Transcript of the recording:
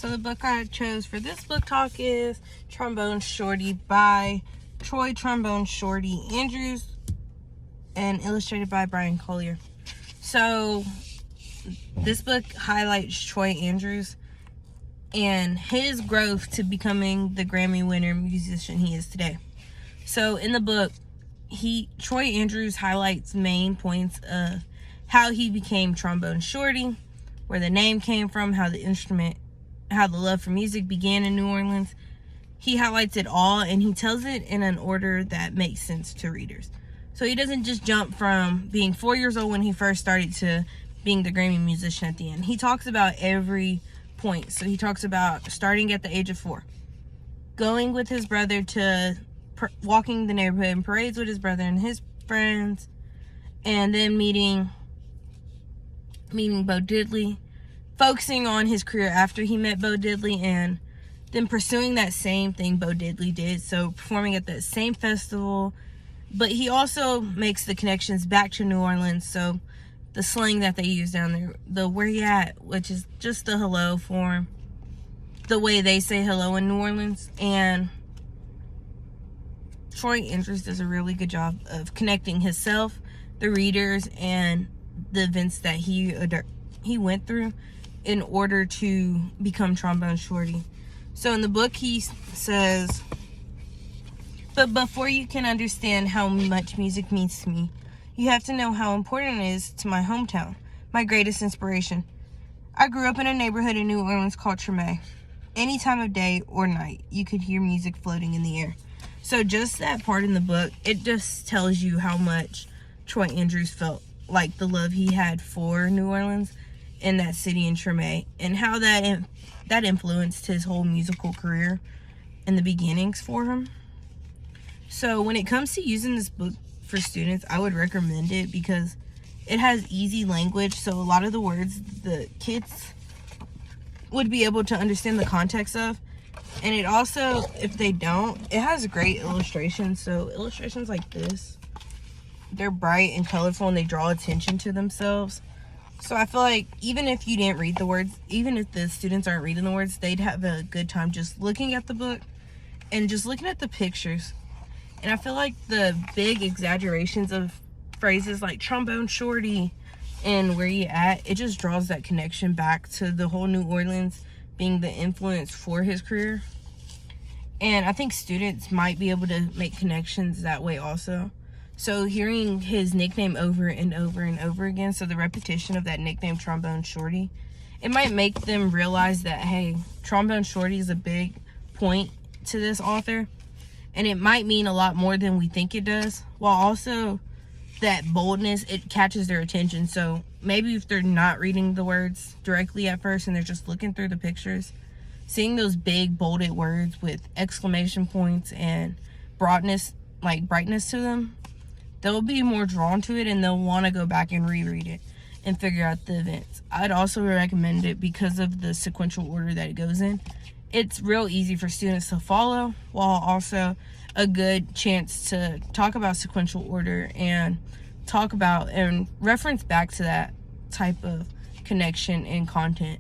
So the book I chose for this book talk is Trombone Shorty by Troy Trombone Shorty Andrews and illustrated by Brian Collier. So this book highlights Troy Andrews and his growth to becoming the Grammy winner musician he is today. So in the book, Troy Andrews highlights main points of how he became Trombone Shorty, where the name came from, how the love for music began in New Orleans. He highlights it all, and he tells it in an order that makes sense to readers. So he doesn't just jump from being 4 years old when he first started to being the Grammy musician at the end. He talks about every point. So he talks about starting at the age of 4, going with his brother to walking the neighborhood and parades with his brother and his friends, and then meeting Bo Diddley, focusing on his career after he met Bo Diddley, and then pursuing that same thing Bo Diddley did, so performing at that same festival. But he also makes the connections back to New Orleans, so the slang that they use down there, the where you at, which is just the hello form, the way they say hello in New Orleans. And Troy Andrews does a really good job of connecting himself, the readers, and the events that he went through in order to become Trombone Shorty. So in the book he says, "But before you can understand how much music means to me, you have to know how important it is to my hometown, my greatest inspiration. I grew up in a neighborhood in New Orleans called Treme. Any time of day or night, you could hear music floating in the air." So just that part in the book, it just tells you how much Troy Andrews felt like the love he had for New Orleans and that city in Treme, and how that influenced his whole musical career in the beginnings for him. So when it comes to using this book for students, I would recommend it because it has easy language, so a lot of the words the kids would be able to understand the context of. And it also, if they don't, it has great illustrations. So illustrations like this, they're bright and colorful and they draw attention to themselves. So I feel like even if you didn't read the words, even if the students aren't reading the words, they'd have a good time just looking at the book and just looking at the pictures. And I feel like the big exaggerations of phrases like Trombone Shorty and where you at, it just draws that connection back to the whole New Orleans being the influence for his career. And I think students might be able to make connections that way also. So hearing his nickname over and over and over again, so the repetition of that nickname Trombone Shorty, it might make them realize that, hey, Trombone Shorty is a big point to this author, and it might mean a lot more than we think it does, while also that boldness, it catches their attention. So maybe if they're not reading the words directly at first and they're just looking through the pictures, seeing those big bolded words with exclamation points and brightness to them, they'll be more drawn to it and they'll want to go back and reread it and figure out the events. I'd also recommend it because of the sequential order that it goes in. It's real easy for students to follow, while also a good chance to talk about sequential order and talk about and reference back to that type of connection and content.